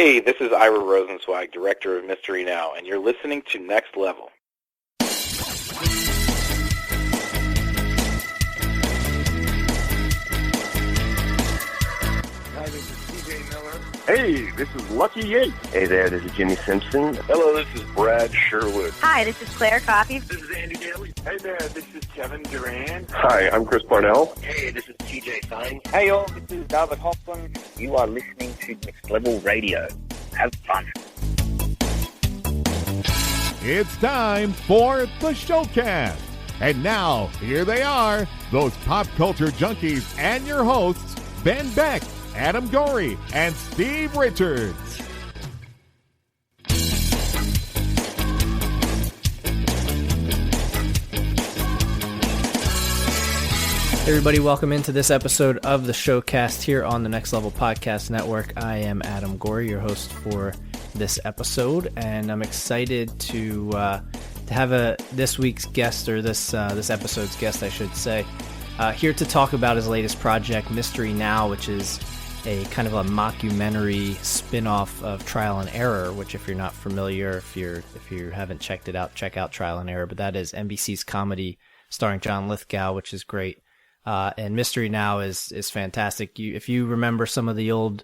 Hey, this is Ira Rosensweig, Director of Mystery Now, and you're listening to Next Level. Hi, this is TJ Miller. Hey, this is Lucky Yates. Hey there, this is Jimmy Simpson. Hello, this is Brad Sherwood. Hi, this is Claire Coffey. This is Andy Daly. Hey there, this is Kevin Durant. Hi, I'm Chris Parnell. Hey, this is TJ Fine. Hey all, this is David Hoffman. You are listening to Next Level Radio. Have fun. It's time for the Showcast. And now, here they are, those pop culture junkies and your hosts, Ben Beck, Adam Gorey, and Steve Richards. Hey everybody, welcome into this episode of the Showcast here on the Next Level Podcast Network. I am Adam Gorey, your host for this episode, and I'm excited to have this week's guest, or this episode's guest, I should say, here to talk about his latest project, Mystery Now, which is a kind of a mockumentary spin-off of Trial and Error, which, if you're not familiar, if you haven't checked it out, check out Trial and Error. But that is NBC's comedy starring John Lithgow, which is great. And Mystery Now is fantastic. If you remember some of the old,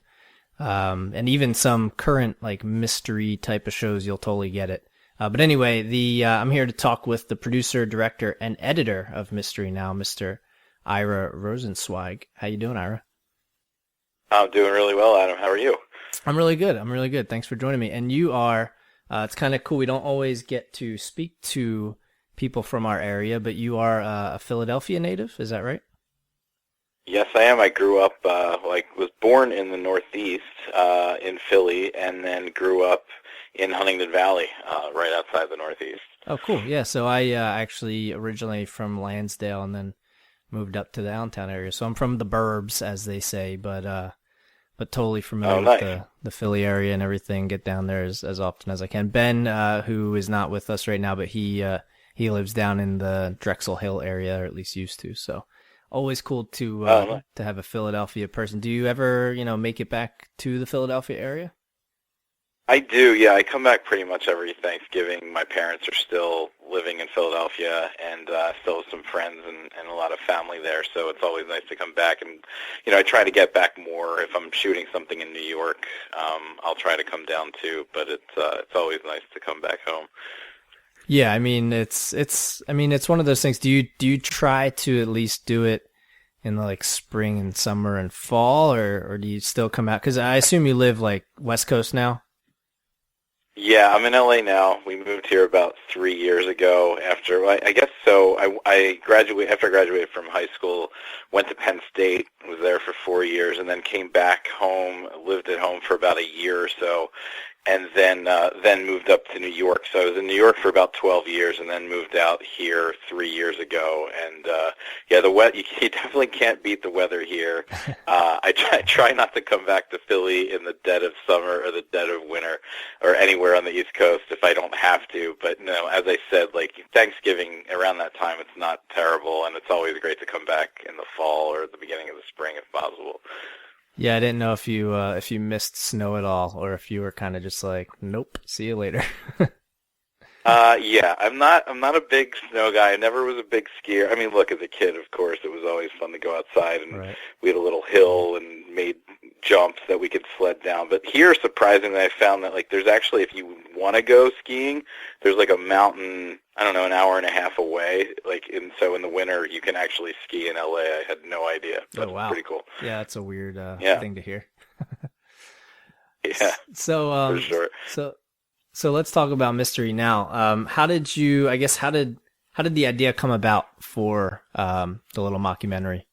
and even some current like mystery type of shows, you'll totally get it. But anyway, I'm here to talk with the producer, director, and editor of Mystery Now, Mr. Ira Rosensweig. How you doing, Ira? I'm doing really well, Adam. How are you? I'm really good. Thanks for joining me. And you are, it's kind of cool. We don't always get to speak to people from our area, but you are a Philadelphia native. Is that right? Yes, I am. I grew up, was born in the Northeast, in Philly, and then grew up in Huntington Valley, right outside the Northeast. Oh, cool. Yeah, so I actually originally from Lansdale and then moved up to the downtown area. So I'm from the burbs, as they say, but totally familiar with the Philly area and everything. Get down there as often as I can. Ben, who is not with us right now, but he lives down in the Drexel Hill area, or at least used to, so always cool to have a Philadelphia person. Do you ever, make it back to the Philadelphia area? I do, yeah. I come back pretty much every Thanksgiving. My parents are still living in Philadelphia, and still have some friends and a lot of family there, so it's always nice to come back. And, I try to get back more. If I'm shooting something in New York, I'll try to come down too, but it's always nice to come back home. Yeah, I mean it's one of those things. Do you try to at least do it in the spring and summer and fall, or do you still come out? Because I assume you live West Coast now. Yeah, I'm in LA now. We moved here about 3 years ago. After I graduated from high school, went to Penn State, was there for 4 years, and then came back home. Lived at home for about a year or so. And then moved up to New York. So I was in New York for about 12 years, and then moved out here 3 years ago. And you definitely can't beat the weather here. I try not to come back to Philly in the dead of summer or the dead of winter, or anywhere on the East Coast if I don't have to. But no, as I said, Thanksgiving around that time, it's not terrible, and it's always great to come back in the fall or at the beginning of the spring if possible. Yeah, I didn't know if you missed snow at all, or if you were kind of just nope, see you later. Yeah, I'm not a big snow guy. I never was a big skier. I mean, look, as a kid, of course, it was always fun to go outside, and right. We had a little hill and made jumps that we could sled down. But here, surprisingly, I found that there's actually, if you want to go skiing, there's a mountain, I don't know, an hour and a half away. So in the winter, you can actually ski in LA. I had no idea. That's pretty cool. Yeah, that's a weird thing to hear. Yeah. So for sure. So let's talk about Mystery Now. How did the idea come about for the little mockumentary?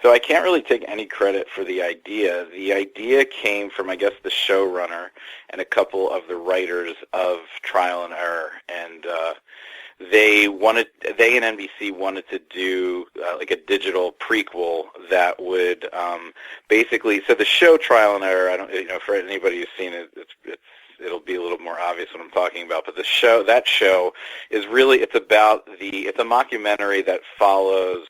So I can't really take any credit for the idea. The idea came from, I guess, the showrunner and a couple of the writers of Trial and Error, and they and NBC wanted to do a digital prequel that would basically. So the show Trial and Error, I don't, for anybody who's seen it, it'll be a little more obvious what I'm talking about. But that show is really, it's a mockumentary that follows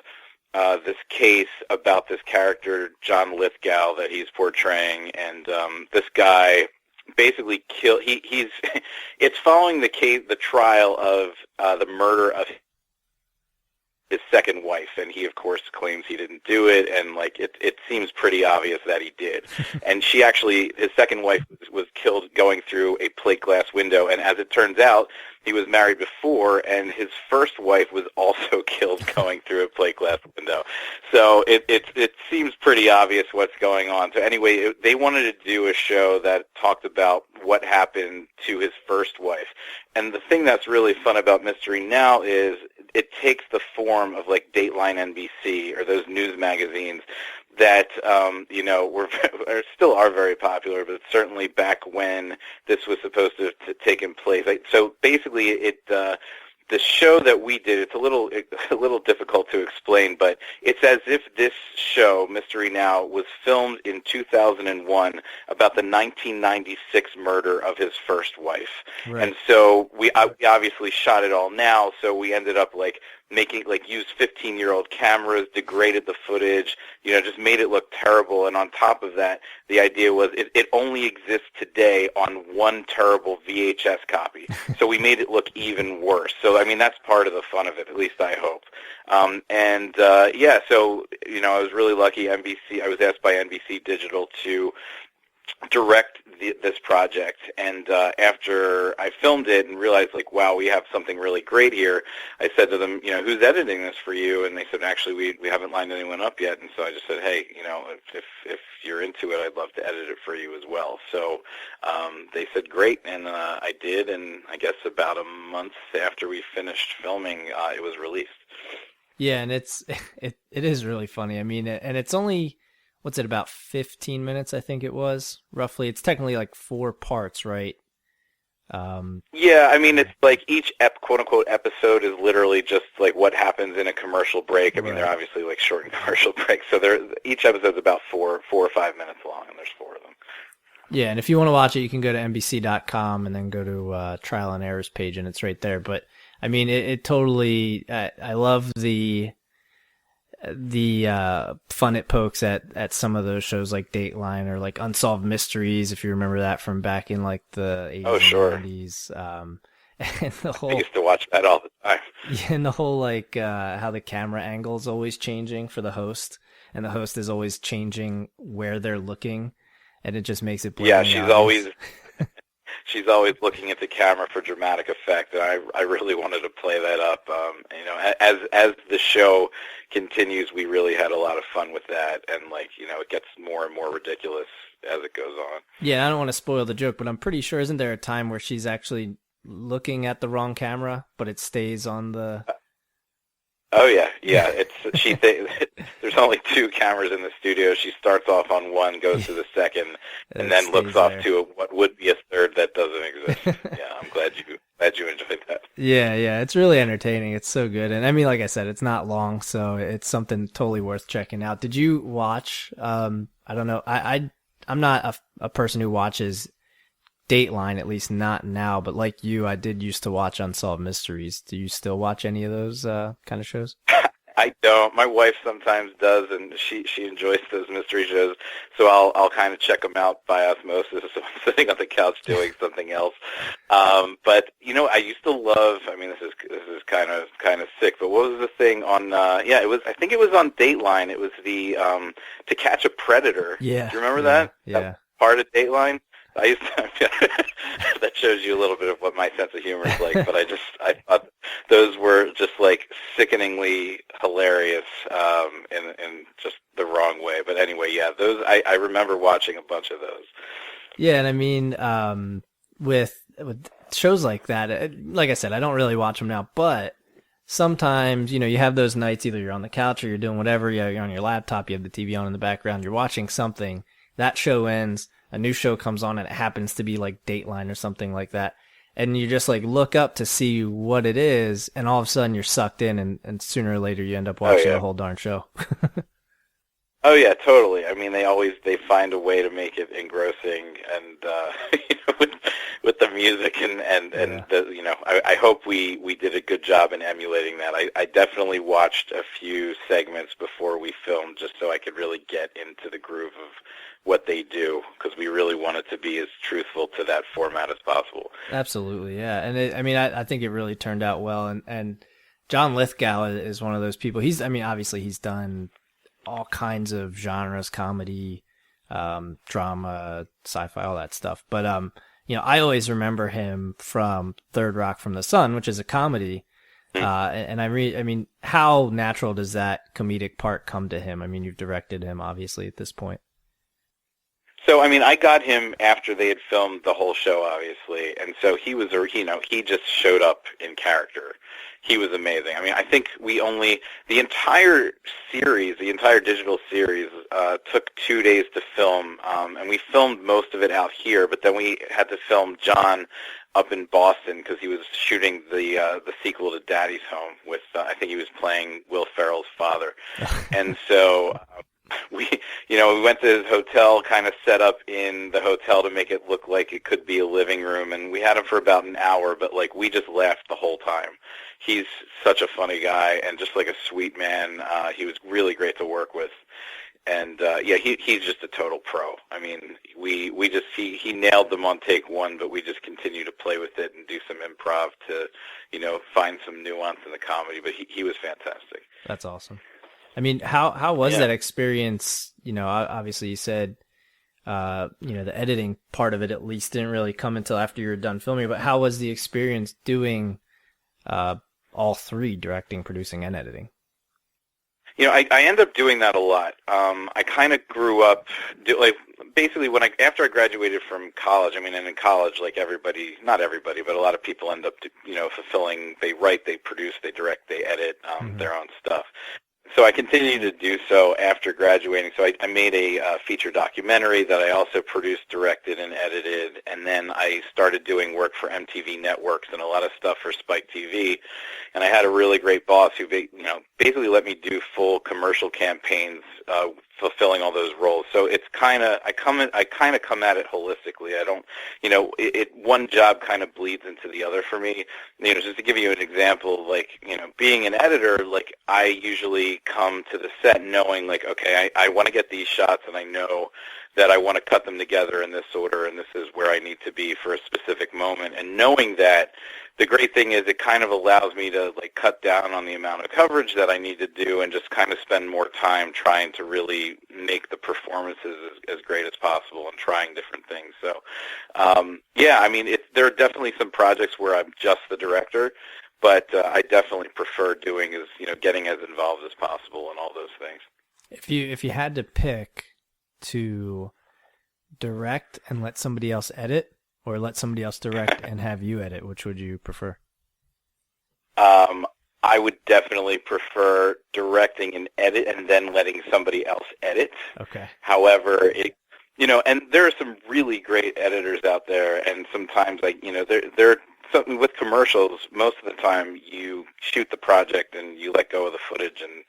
this case about this character, John Lithgow, that he's portraying, and this guy basically killed. He's it's following the trial of the murder of his second wife, and he of course claims he didn't do it, and like it seems pretty obvious that he did. And she actually, his second wife was killed going through a plate glass window, and as it turns out, he was married before, and his first wife was also killed going through a plate glass window. So it seems pretty obvious what's going on. So anyway, they wanted to do a show that talked about what happened to his first wife. And the thing that's really fun about Mystery Now is it takes the form of like Dateline NBC or those news magazines that were still are very popular, but certainly back when this was supposed to taken place. So basically, the show that we did, it's a little difficult to explain, but it's as if this show, Mystery Now, was filmed in 2001 about the 1996 murder of his first wife. Right. And so we obviously shot it all now, so we ended up used 15-year-old cameras, degraded the footage, just made it look terrible. And on top of that, the idea was it only exists today on one terrible VHS copy. So we made it look even worse. So, I mean, that's part of the fun of it, at least I hope. So, I was really lucky. I was asked by NBC Digital to direct this project, and after I filmed it and realized, wow, we have something really great here, I said to them, who's editing this for you? And they said, actually, we haven't lined anyone up yet. And so I just said, hey, if you're into it, I'd love to edit it for you as well. So they said, great, and I did, and I guess about a month after we finished filming, it was released. Yeah, and it is really funny. I mean, and it's only, what's it, about 15 minutes, I think it was, roughly. It's technically 4 parts, right? Yeah, I mean, it's each quote-unquote episode is literally just what happens in a commercial break. I mean, they're obviously short commercial breaks, so each episode's about 4 or 5 minutes long, and there's 4 of them. Yeah, and if you want to watch it, you can go to NBC.com and then go to Trial and Errors page, and it's right there. But, I mean, it totally, I love the fun it pokes at some of those shows like Dateline or Unsolved Mysteries, if you remember that from back in the 80s and 90s. And the whole, I used to watch that all the time. Yeah, and the whole how the camera angle is always changing for the host, and the host is always changing where they're looking, and it just makes it blatantly obvious. She's always looking at the camera for dramatic effect, and I really wanted to play that up. As the show continues, we really had a lot of fun with that, and it gets more and more ridiculous as it goes on. Yeah, I don't want to spoil the joke, but I'm pretty sure, isn't there a time where she's actually looking at the wrong camera, but it stays on the... Oh yeah. There's only 2 cameras in the studio. She starts off on one, goes to the second, and then looks off to what would be a third that doesn't exist. Yeah, I'm glad you enjoyed that. Yeah, it's really entertaining. It's so good, and I mean, like I said, it's not long, so it's something totally worth checking out. Did you watch? I don't know. I'm not a person who watches Dateline, at least not now, but like you, I did used to watch Unsolved Mysteries. Do you still watch any of those kind of shows? I don't. My wife sometimes does, and she enjoys those mystery shows, so I'll kind of check them out by osmosis if I'm sitting on the couch doing something else. But I used to love. I mean, this is kind of sick. But what was the thing on? It was. I think it was on Dateline. It was the To Catch a Predator. Yeah. Do you remember that? Yeah. That part of Dateline. I used to, that shows you a little bit of what my sense of humor is like, but I thought those were just sickeningly hilarious in just the wrong way. But anyway, yeah, those I remember watching a bunch of those. Yeah, and I mean, with shows like that, like I said, I don't really watch them now, but sometimes, you have those nights, either you're on the couch or you're doing whatever, you're on your laptop, you have the TV on in the background, you're watching something, that show ends, a new show comes on, and it happens to be Dateline or something like that. And you just look up to see what it is, and all of a sudden you're sucked in, and sooner or later you end up watching the whole darn show. Oh yeah, totally. I mean, they find a way to make it engrossing, and with the music and the, I hope we did a good job in emulating that. I definitely watched a few segments before we filmed just so I could really get into the groove of what they do, because we really wanted to be as truthful to that format as possible. Absolutely, yeah. And I think it really turned out well. And John Lithgow is one of those people. Obviously he's done all kinds of genres, comedy, drama, sci-fi, all that stuff. But I always remember him from Third Rock from the Sun, which is a comedy. And how natural does that comedic part come to him? I mean, you've directed him obviously at this point. So, I got him after they had filmed the whole show, obviously, and so he was, he just showed up in character. He was amazing. I think the entire series, the entire digital series, took 2 days to film, and we filmed most of it out here, but then we had to film John up in Boston because he was shooting the sequel to Daddy's Home with, I think he was playing Will Ferrell's father, and so... We went to his hotel, kind of set up in the hotel to make it look like it could be a living room, and we had him for about an hour, but we just laughed the whole time. He's such a funny guy and just like a sweet man. He was really great to work with, and he's just a total pro. He nailed them on take one, but we just continue to play with it and do some improv to, find some nuance in the comedy. But he was fantastic. That's awesome. How was that experience? Obviously you said, the editing part of it at least didn't really come until after you were done filming, but how was the experience doing all three, directing, producing, and editing? I end up doing that a lot. I kind of grew up, basically after I graduated from college, and in college, everybody, not everybody, but a lot of people end up, fulfilling, they write, they produce, they direct, they edit their own stuff. So I continued to do so after graduating. So I made a feature documentary that I also produced, directed, and edited. And then I started doing work for MTV Networks and a lot of stuff for Spike TV. And I had a really great boss who, basically let me do full commercial campaigns, fulfilling all those roles. So it's I come at it holistically. I don't, one job kind of bleeds into the other for me. Just to give you an example, being an editor, I usually come to the set knowing, okay, I want to get these shots, and I know that I want to cut them together in this order, and this is where I need to be for a specific moment. And knowing that, the great thing is it kind of allows me to cut down on the amount of coverage that I need to do and just kind of spend more time trying to really make the performances as great as possible and trying different things. So, there are definitely some projects where I'm just the director, but I definitely prefer doing getting as involved as possible and all those things. If you had to pick to direct and let somebody else edit, or let somebody else direct and have you edit, which would you prefer? I would definitely prefer directing and edit and then letting somebody else edit. Okay. However, and there are some really great editors out there, and sometimes they're something with commercials. Most of the time, you shoot the project and you let go of the footage, and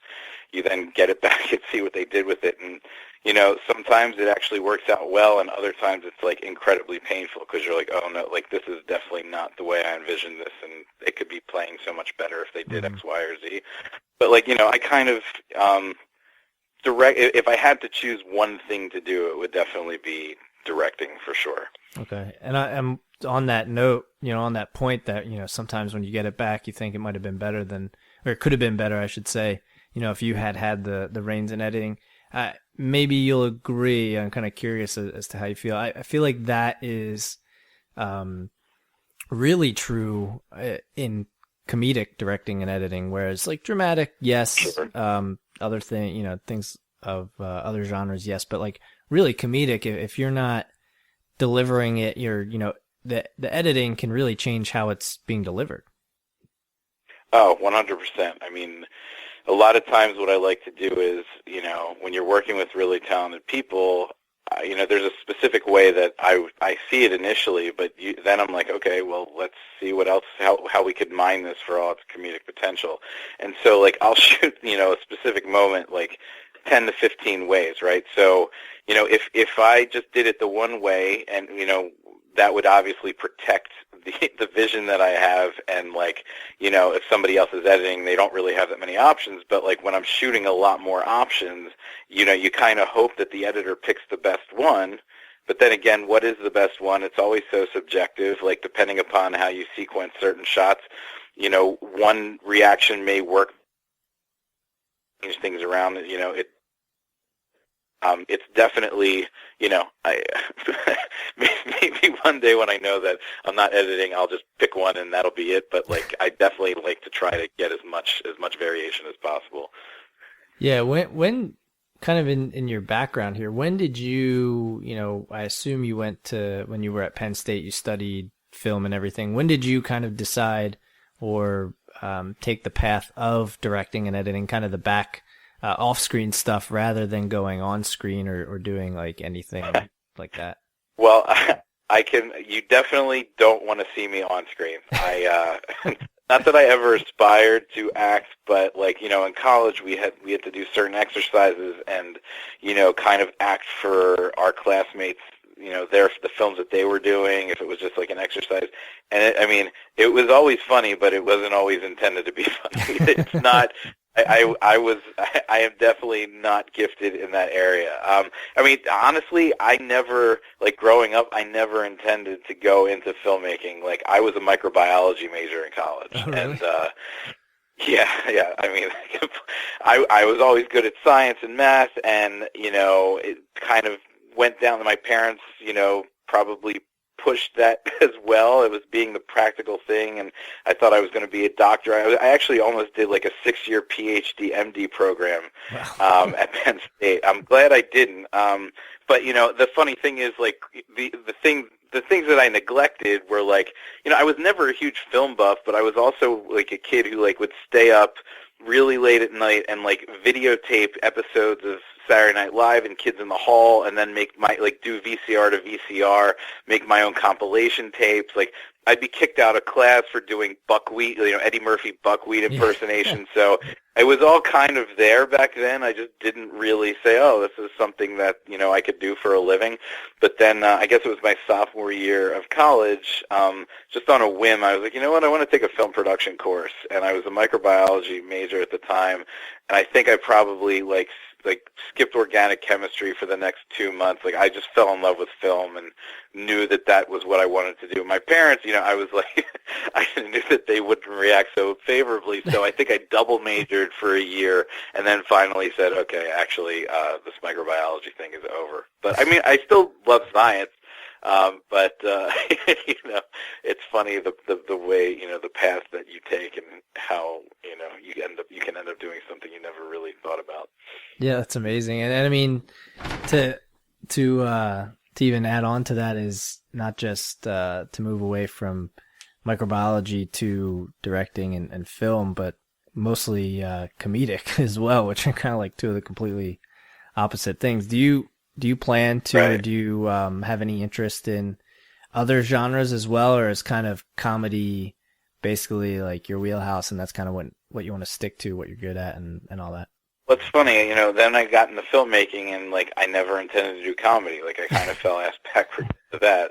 you then get it back and see what they did with it. And sometimes it actually works out well, and other times it's incredibly painful because you're like, oh no, this is definitely not the way I envisioned this, and it could be playing so much better if they did X, Y, or Z. But I kind of direct. If I had to choose one thing to do, it would definitely be directing for sure. Okay, and I'm on that note, on that point that sometimes when you get it back, you think it might have been better or it could have been better, I should say. If you had the reins in editing. Maybe you'll agree. I'm kind of curious as to how you feel. I feel like that is really true in comedic directing and editing, whereas dramatic, yes, sure. Other things of other genres, yes, but really comedic, if you're not delivering it, the editing can really change how it's being delivered. Oh, 100%. A lot of times what I like to do is, when you're working with really talented people, there's a specific way that I see it initially, but then I'm like, okay, well, let's see what else, how we could mine this for all its comedic potential. And so, I'll shoot, a specific moment, 10 to 15 ways, right? So, if I just did it the one way and, that would obviously protect the vision that I have, and like, you know, if somebody else is editing, they don't really have that many options, but like when I'm shooting a lot more options, you know, you kind of hope that the editor picks the best one. But then again, what is the best one? It's always so subjective, like depending upon how you sequence certain shots, you know, one reaction may work, change things around, you know, it's definitely, you know, maybe one day when I know that I'm not editing, I'll just pick one and that'll be it. But like, I definitely like to try to get as much variation as possible. Yeah. When kind of in your background here, when did you know, I assume you when you were at Penn State, you studied film and everything. When did you kind of decide or take the path of directing and editing, kind of the back off-screen stuff rather than going on-screen or doing like anything like that? Well, you definitely don't want to see me on screen. Not that I ever aspired to act, but like, you know, in college we had to do certain exercises and, you know, kind of act for our classmates, you know, the films that they were doing, if it was just like an exercise. And it was always funny, but it wasn't always intended to be funny. It's not. I am definitely not gifted in that area. Honestly, I never, like growing up, I never intended to go into filmmaking. Like I was a microbiology major in college. Oh, really? And yeah. I was always good at science and math, and you know, it kind of went down to my parents, you know, probably pushed that as well. It was being the practical thing, and I thought I was going to be a doctor. I actually almost did like a 6-year PhD MD program at Penn State. I'm glad I didn't. But you know, the funny thing is, like the things that I neglected were like, you know, I was never a huge film buff, but I was also like a kid who like would stay up really late at night and like videotape episodes of Saturday Night Live and Kids in the Hall, and then do VCR to VCR, make my own compilation tapes. Like I'd be kicked out of class for doing buckwheat, you know, Eddie Murphy buckwheat impersonation. Yeah. So it was all kind of there back then. I just didn't really say, oh, this is something that, you know, I could do for a living. But then I guess it was my sophomore year of college, just on a whim, I was like, you know what, I want to take a film production course. And I was a microbiology major at the time, and I think I probably like skipped organic chemistry for the next 2 months. Like I just fell in love with film and knew that was what I wanted to do. My parents, you know, I was like, I knew that they wouldn't react so favorably, so I think I double majored for a year and then finally said, okay, actually, this microbiology thing is over. But I mean, I still love science. But you know, it's funny the way, you know, the path that you take and how, you know, you can end up doing something you never really thought about. Yeah, that's amazing. And I mean, to even add on to that is not just to move away from microbiology to directing and film, but mostly comedic as well, which are kind of like two of the completely opposite things. Do you plan to, or do you have any interest in other genres as well, or is kind of comedy basically like your wheelhouse and that's kind of what you want to stick to, what you're good at and all that? Well, it's funny, you know, then I got into filmmaking and, like, I never intended to do comedy. Like, I kind of fell ass backwards to that.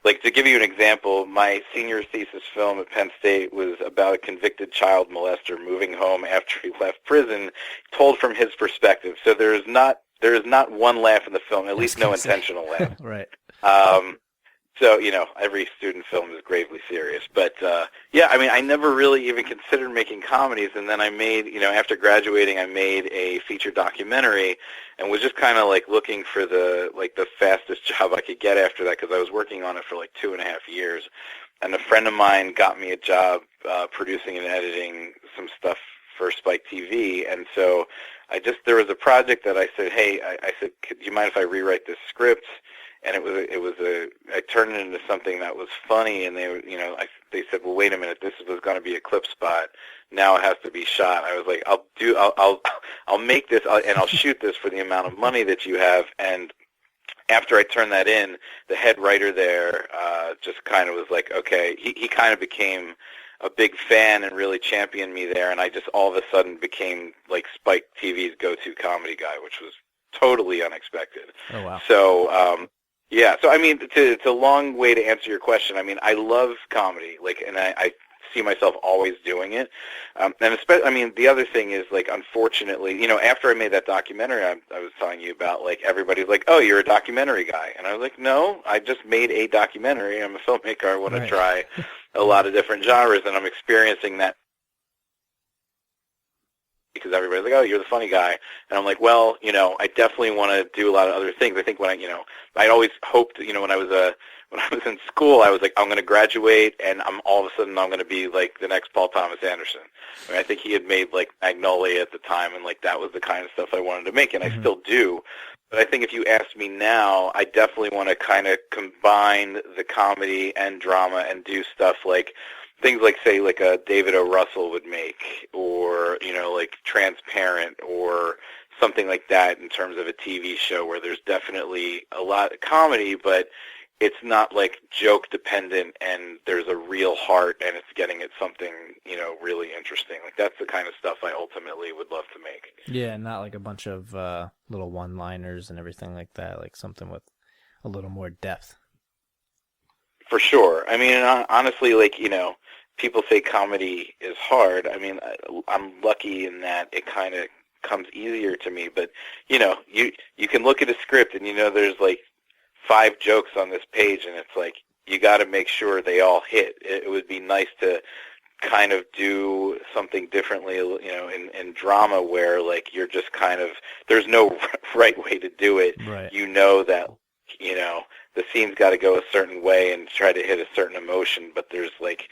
Like, to give you an example, my senior thesis film at Penn State was about a convicted child molester moving home after he left prison, told from his perspective. So there is not one laugh in the film, at least no intentional laugh. Right. So, you know, every student film is gravely serious. But, yeah, I mean, I never really even considered making comedies. And then I made, you know, after graduating, I made a feature documentary and was just kind of, like, looking for the fastest job I could get after that, because I was working on it for, like, 2.5 years. And a friend of mine got me a job producing and editing some stuff for Spike TV. And so there was a project that I said, hey, I said, do you mind if I rewrite this script? And I turned it into something that was funny, and they said, well, wait a minute, this was going to be a clip spot. Now it has to be shot. I was like, I'll make this, and I'll shoot this for the amount of money that you have. And after I turned that in, the head writer there just kind of was like, okay, he kind of became a big fan and really championed me there, and I just all of a sudden became like Spike TV's go-to comedy guy, which was totally unexpected. Oh, wow. So, Yeah, so I mean, it's a long way to answer your question. I mean, I love comedy, like, and I see myself always doing it. And especially, I mean, the other thing is, like, unfortunately, after I made that documentary I was telling you about, like, everybody's like, oh, you're a documentary guy. And I was like, no, I just made a documentary. I'm a filmmaker. I want to try a lot of different genres, and I'm experiencing that because everybody's like, oh, you're the funny guy. And I'm like, well, I definitely want to do a lot of other things. I think when I always hoped, when I was in school, I was like, I'm going to graduate, and all of a sudden I'm going to be like the next Paul Thomas Anderson. I mean, I think he had made like Magnolia at the time, and like that was the kind of stuff I wanted to make, and I still do. But I think if you ask me now, I definitely want to kind of combine the comedy and drama and do stuff like things like, say, like a David O. Russell would make, or, like Transparent, or something like that in terms of a TV show where there's definitely a lot of comedy, but it's not like joke dependent, and there's a real heart, and it's getting at something, really interesting. Like, that's the kind of stuff I ultimately would love to make. Yeah, not like a bunch of little one-liners and everything like that, like something with a little more depth. For sure. I mean, honestly, like, people say comedy is hard. I mean, I'm lucky in that it kind of comes easier to me, but, you can look at a script and, there's like 5 jokes on this page, and it's like, you got to make sure they all hit. It would be nice to kind of do something differently, in drama where, like, you're just kind of, there's no right way to do it. Right. That, the scene's got to go a certain way and try to hit a certain emotion, but there's like,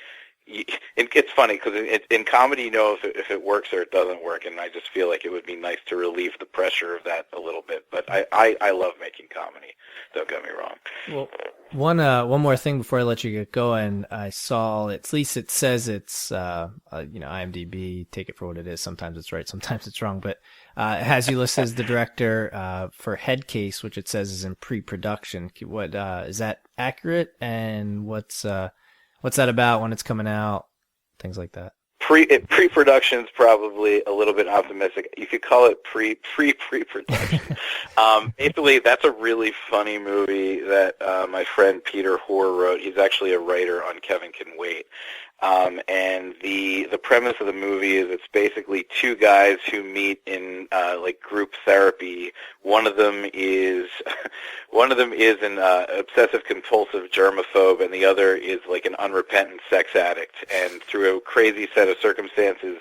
it's funny because in comedy, if it works or it doesn't work, and I just feel like it would be nice to relieve the pressure of that a little bit. But I love making comedy. Don't get me wrong. Well, one more thing before I let you get going. I saw, at least it says it's IMDb. Take it for what it is. Sometimes it's right, sometimes it's wrong. But it has you listed as the director for Headcase, which it says is in pre-production. What is that accurate? And what's that about, when it's coming out, things like that? Pre-production's probably a little bit optimistic. You could call it pre-production. Basically, that's a really funny movie that my friend Peter Hoare wrote. He's actually a writer on Kevin Can Wait. And the premise of the movie is it's basically 2 guys who meet in like group therapy. One of them is an obsessive compulsive germaphobe, and the other is like an unrepentant sex addict. And through a crazy set of circumstances,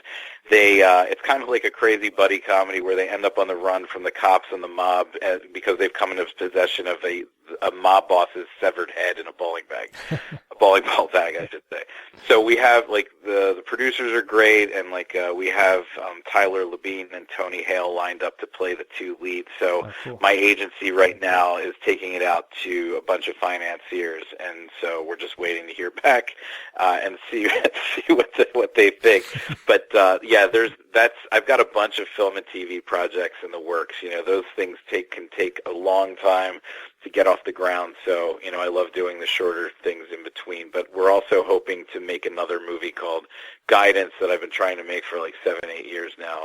it's kind of like a crazy buddy comedy where they end up on the run from the cops and the mob because they've come into possession of a mob boss's severed head in a bowling ball bag, I should say. So we have, like, the producers are great, and like we have Tyler Labine and Tony Hale lined up to play the 2 leads. So cool. My my agency right now is taking it out to a bunch of financiers, and so we're just waiting to hear back and see what they think. But yeah, I've got a bunch of film and TV projects in the works. Those things can take a long time to get off the ground. So, I love doing the shorter things in between. But we're also hoping to make another movie called Guidance that I've been trying to make for like 7-8 years now,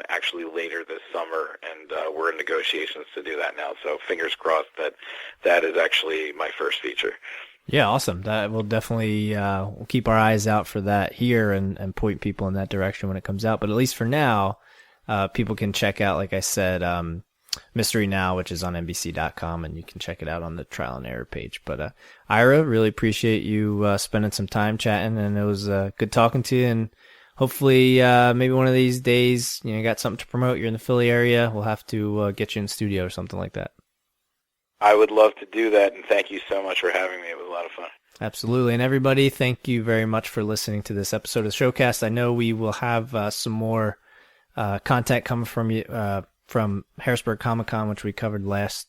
actually later this summer, and we're in negotiations to do that now. So fingers crossed that is actually my first feature. Yeah, awesome. That will definitely we'll keep our eyes out for that here and point people in that direction when it comes out. But at least for now, people can check out, like I said, Mystery Now, which is on NBC.com, and you can check it out on the Trial and Error page. But Ira, really appreciate you spending some time chatting, and it was good talking to you. And hopefully, maybe one of these days, you got something to promote. You're in the Philly area. We'll have to get you in studio or something like that. I would love to do that, and thank you so much for having me. It was a lot of fun. Absolutely. And everybody, thank you very much for listening to this episode of the Showcast. I know we will have some more content coming from you from Harrisburg Comic-Con, which we covered last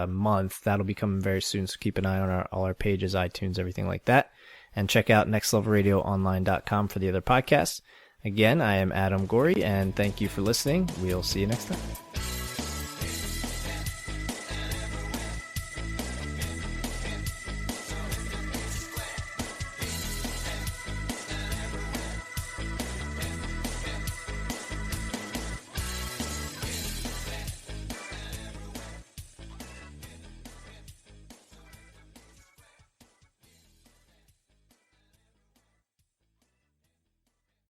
month. That'll be coming very soon, so keep an eye on all our pages, iTunes, everything like that. And check out nextlevelradioonline.com for the other podcasts. Again, I am Adam Gorey, and thank you for listening. We'll see you next time.